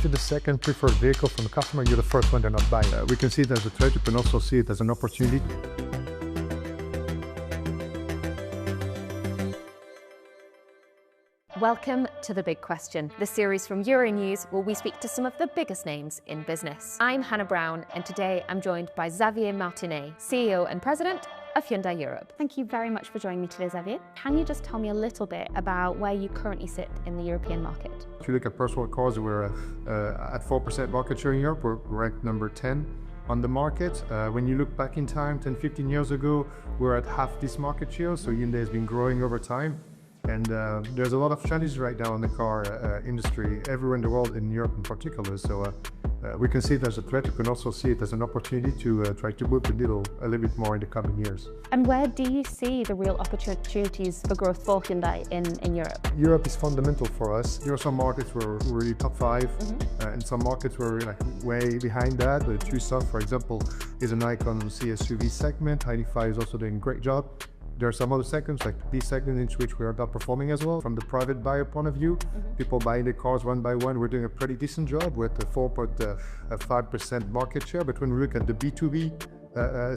If you're the second preferred vehicle from the customer, you're the first one they're not buying. We can see it as a threat, you can also see it as an opportunity. Welcome to The Big Question, the series from Euronews where we speak to some of the biggest names in business. I'm Hannah Brown, and today I'm joined by Xavier Martinet, CEO and President of Hyundai Europe. Thank you very much for joining me today, Xavier. Can you just tell me a little bit about where you currently sit in the European market? If you look at personal cars, we're at 4% market share in Europe. We're ranked number 10 on the market. When you look back in time, 10, 15 years ago, we're at half this market share. So Hyundai has been growing over time. And there's a lot of challenges right now in the car industry, everywhere in the world, in Europe in particular. So we can see it as a threat. You can also see it as an opportunity to try to move the needle a little bit more in the coming years. And where do you see the real opportunities for growth for Hyundai in Europe? Europe is fundamental for us. There are some markets where we're really top five, and some markets where we're like way behind that. The Tucson, for example, is an icon in the CSUV segment. ID.5 is also doing a great job. There are some other segments, like the segment in which we are not performing as well. From the private buyer point of view, people buying the cars one by one, we're doing a pretty decent job with a 4.5% market share. But when we look at the B2B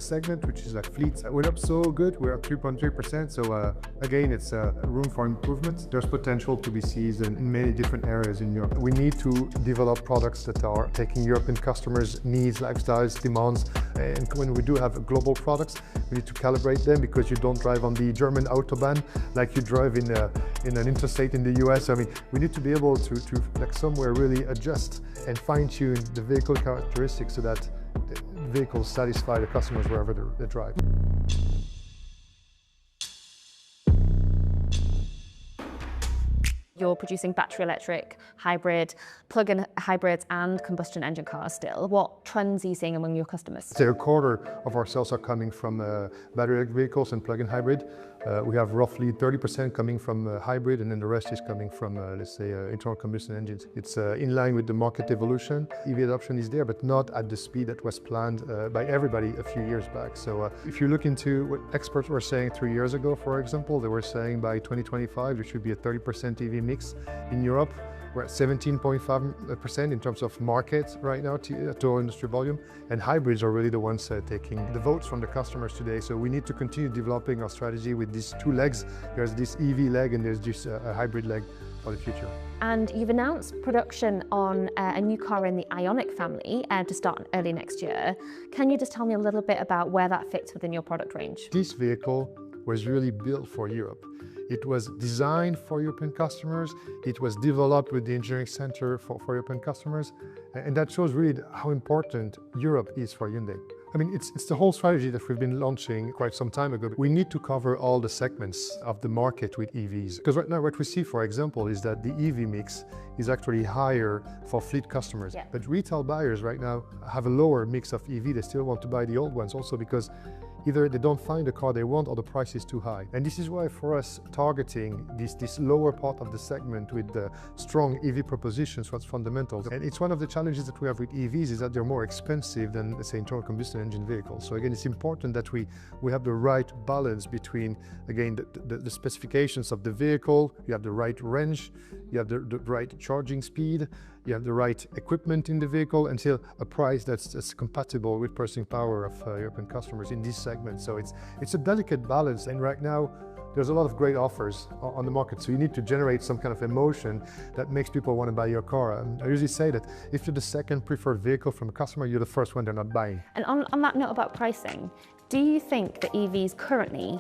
segment, which is like fleets, we're not so good. We're at 3.3%. So again, it's room for improvement. There's potential to be seized in many different areas in Europe. We need to develop products that are taking European customers' needs, lifestyles, demands. And when we do have global products, we need to calibrate them, because you don't drive on the German Autobahn like you drive in an interstate in the US. I mean, we need to be able to like somewhere really adjust and fine-tune the vehicle characteristics so that the vehicles satisfy the customers wherever they drive. You're producing battery electric, hybrid, plug-in hybrids and combustion engine cars still. What trends are you seeing among your customers? Say a quarter of our sales are coming from battery electric vehicles and plug-in hybrid. We have roughly 30% coming from hybrid, and then the rest is coming from, let's say, internal combustion engines. It's in line with the market evolution. EV adoption is there, but not at the speed that was planned by everybody a few years back. So if you look into what experts were saying 3 years ago, for example, they were saying by 2025 there should be a 30% EV mix in Europe. We're at 17.5% in terms of market right now, total industry volume, and hybrids are really the ones taking the votes from the customers today. So we need to continue developing our strategy with these two legs. There's this EV leg and there's this hybrid leg for the future. And you've announced production on a new car in the Ioniq family to start early next year. Can you just tell me a little bit about where that fits within your product range? This vehicle was really built for Europe. It was designed for European customers. It was developed with the engineering center for European customers. And that shows really how important Europe is for Hyundai. I mean, it's the whole strategy that we've been launching quite some time ago. We need to cover all the segments of the market with EVs. Because right now what we see, for example, is that the EV mix is actually higher for fleet customers. Yeah. But retail buyers right now have a lower mix of EV. They still want to buy the old ones also because either they don't find the car they want or the price is too high. And this is why for us targeting this lower part of the segment with the strong EV propositions was fundamental. And it's one of the challenges that we have with EVs is that they're more expensive than, let's say, internal combustion engine vehicles. So again, it's important that we have the right balance between, again, the specifications of the vehicle, you have the right range, you have the right charging speed, you have the right equipment in the vehicle, until a price that's compatible with purchasing power of European customers in this segment. So it's a delicate balance, and right now there's a lot of great offers on the market. So you need to generate some kind of emotion that makes people want to buy your car. I usually say that if you're the second preferred vehicle from a customer, you're the first one they're not buying. And on that note about pricing, do you think that EVs currently,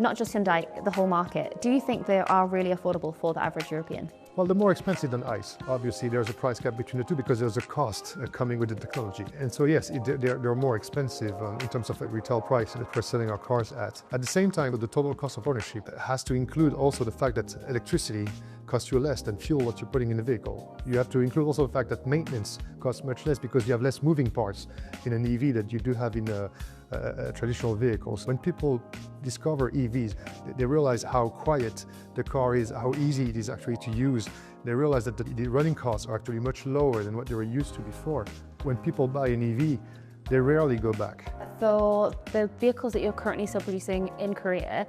not just Hyundai, the whole market, do you think they are really affordable for the average European? Well, they're more expensive than ICE. Obviously, there's a price gap between the two because there's a cost coming with the technology. And so, yes, they're more expensive in terms of a retail price that we're selling our cars at. At the same time, the total cost of ownership has to include also the fact that electricity costs you less than fuel what you're putting in the vehicle. You have to include also the fact that maintenance costs much less because you have less moving parts in an EV that you do have in traditional vehicles. When people discover EVs, they realize how quiet the car is, how easy it is actually to use. They realize that the running costs are actually much lower than what they were used to before. When people buy an EV, they rarely go back. So the vehicles that you're currently still producing in Korea,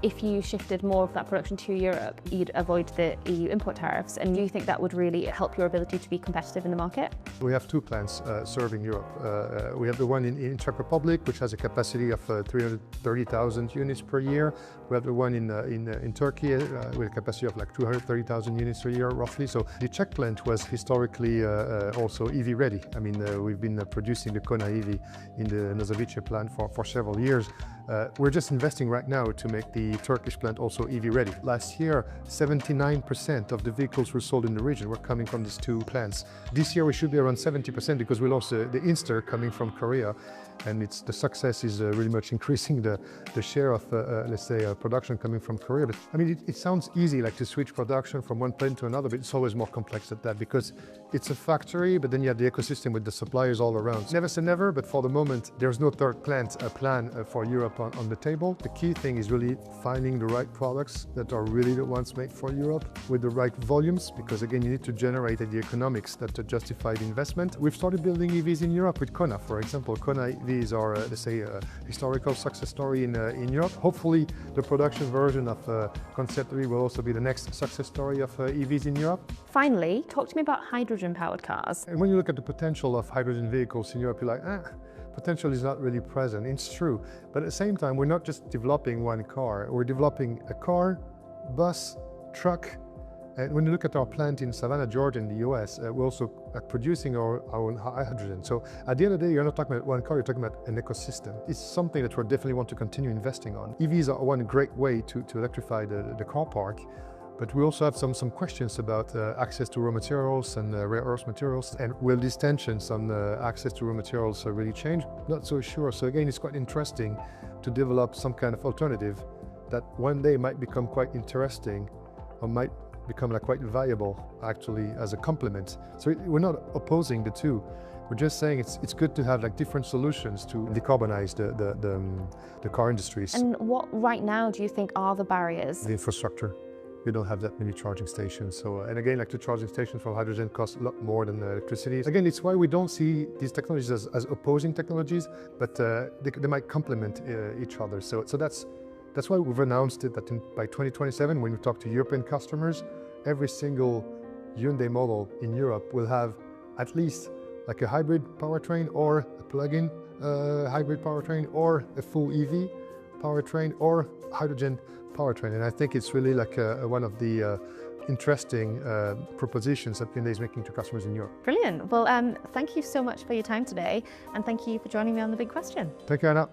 if you shifted more of that production to Europe, you'd avoid the EU import tariffs. And do you think that would really help your ability to be competitive in the market? We have two plants serving Europe. We have the one in Czech Republic, which has a capacity of 330,000 units per year. We have the one in Turkey with a capacity of like 230,000 units a year, roughly. So the Czech plant was historically also EV ready. I mean, we've been producing the Kona EV in the Nozovice plant for several years. We're just investing right now to make the Turkish plant also EV ready. Last year, 79% of the vehicles were sold in the region were coming from these two plants. This year we should be around 70% because we lost the Inster coming from Korea, and the success is really much increasing the share of, let's say, production coming from Korea. But I mean, it sounds easy, like to switch production from one plant to another, but it's always more complex than that because it's a factory, but then you have the ecosystem with the suppliers all around. Never say never, but for the moment, there's no third plant plan for Europe on the table. The key thing is really finding the right products that are really the ones made for Europe with the right volumes, because again, you need to generate the economics that justify the investment. We've started building EVs in Europe with Kona, for example. Kona EVs are, let's say, a historical success story in Europe. Hopefully, the production version of Concept 3 will also be the next success story of EVs in Europe. Finally, talk to me about hydrogen-powered cars. And when you look at the potential of hydrogen vehicles in Europe, you're like, potential is not really present. It's true. But at the same time, we're not just developing one car. We're developing a car, bus, truck. And when you look at our plant in Savannah, Georgia, in the US, we're also producing our own hydrogen. So at the end of the day, you're not talking about one car, you're talking about an ecosystem. It's something that we definitely want to continue investing on. EVs are one great way to electrify the car park. But we also have some questions about access to raw materials and rare earth materials. And will these tensions on access to raw materials really change? Not so sure. So again, it's quite interesting to develop some kind of alternative that one day might become quite interesting or might become like quite viable actually as a complement. So we're not opposing the two. We're just saying it's good to have like different solutions to decarbonize the car industries. And what right now do you think are the barriers? The infrastructure. We don't have that many charging stations. So, and again, like the charging stations for hydrogen cost a lot more than electricity. Again, it's why we don't see these technologies as opposing technologies, but they might complement each other. So that's why we've announced it that by 2027, when we talk to European customers, every single Hyundai model in Europe will have at least like a hybrid powertrain or a plug-in hybrid powertrain or a full EV powertrain or hydrogen powertrain. And I think it's really like one of the interesting propositions that Hyundai is making to customers in Europe. Brilliant. Well, thank you so much for your time today, and thank you for joining me on The Big Question. Thank you, Anna.